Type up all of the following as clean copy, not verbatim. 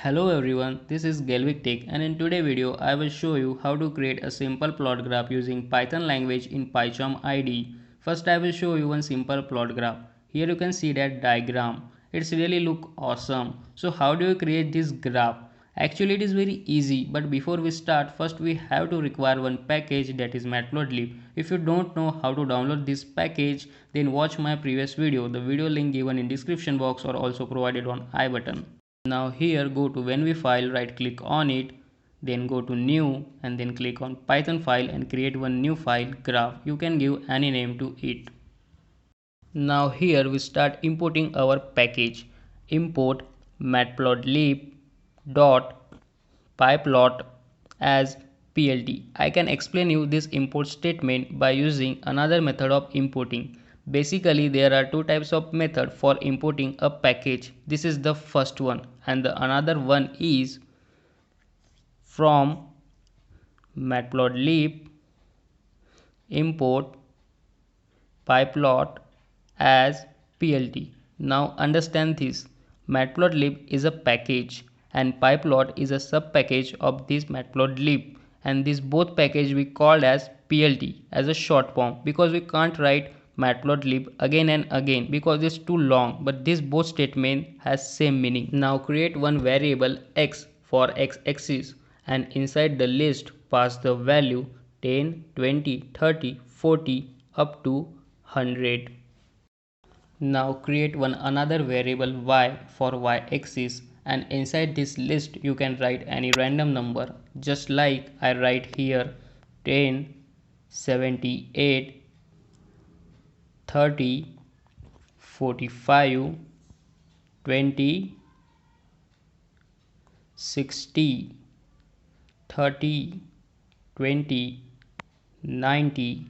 Hello everyone, this is Gelvix Tech and in today's video I will show you how to create a simple plot graph using Python language in PyCharm IDE. First I will show you one simple plot graph. Here you can see that diagram. It's really look awesome. So how do you create this graph? Actually it is very easy, but before we start first we have to require one package, that is Matplotlib. If you don't know how to download this package, then watch my previous video. The video link given in description box or also provided on I button. Now here go to when we file, right click on it, then go to new and then click on Python file and create one new file graph. You can give any name to it. Now here we start importing our package. Import matplotlib dot pyplot as plt. I can explain you this import statement by using another method of importing. Basically there are two types of method for importing a package. This is the first one and the another one is from matplotlib import pyplot as plt. Now understand this. Matplotlib is a package and pyplot is a sub package of this matplotlib, and this both package we called as plt as a short form because we can't write matplotlib again and again because it's too long, but this both statement has same meaning. Now create one variable x for x-axis and inside the list pass the value 10, 20, 30, 40 up to 100. Now create one another variable y for y-axis and inside this list you can write any random number, just like I write here 10, 78, 30, 45, 20, 60, 30, 20, 90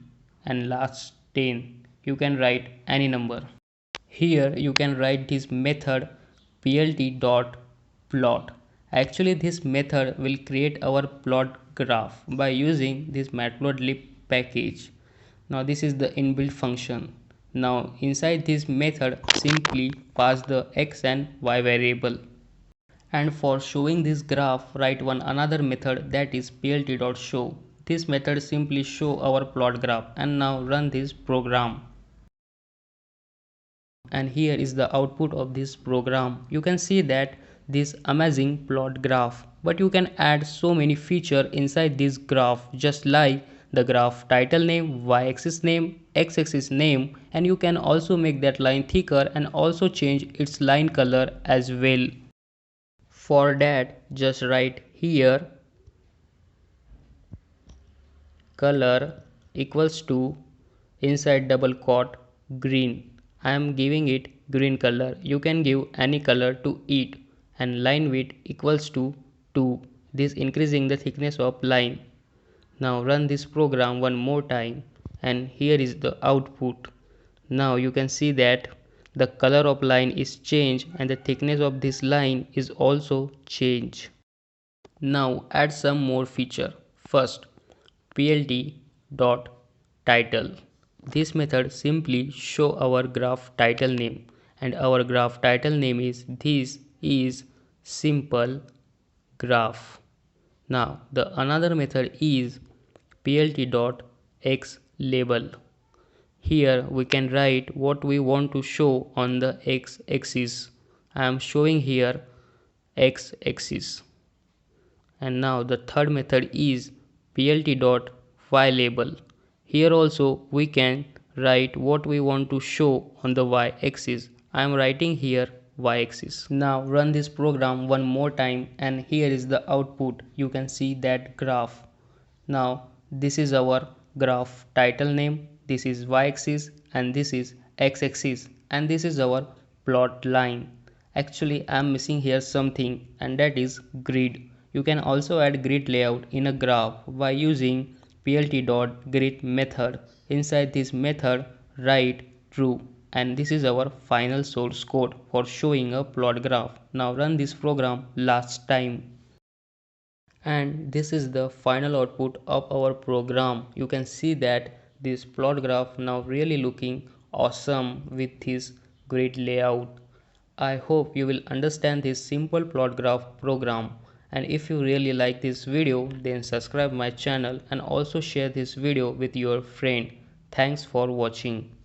and last 10. You can write any number. Here you can write this method plt.plot. Actually this method will create our plot graph by using this matplotlib package. Now this is the inbuilt function. Now inside this method simply pass the x and y variable. And for showing this graph write one another method, that is plt.show. This method simply show our plot graph, and now run this program. And here is the output of this program. You can see that this amazing plot graph, but you can add so many features inside this graph, just like the graph title name, y-axis name, x-axis name, and you can also make that line thicker and also change its line color as well. For that just write here color equals to inside double quote green. I am giving it green color. You can give any color to it, and line width equals to 2. This increasing the thickness of line. Now run this program one more time and here is the output. Now you can see that the color of line is changed and the thickness of this line is also changed. Now add some more feature. First plt.title. This method simply show our graph title name, and our graph title name is this is simple graph. Now the another method is plt.xLabel. Here we can write what we want to show on the x-axis. I am showing here x-axis. And now the third method is plt.ylabel. Here also we can write what we want to show on the y-axis. I am writing here y-axis. Now run this program one more time and here is the output. You can see that graph. Now this is our graph title name, this is y-axis and this is x-axis, and this is our plot line. Actually I am missing here something, and that is grid. You can also add grid layout in a graph by using plt.grid method. Inside this method write true, and this is our final source code for showing a plot graph. Now run this program last time. And this is the final output of our program. You can see that this plot graph now really looking awesome with this grid layout. I hope you will understand this simple plot graph program, and if you really like this video then subscribe my channel and also share this video with your friend. Thanks for watching.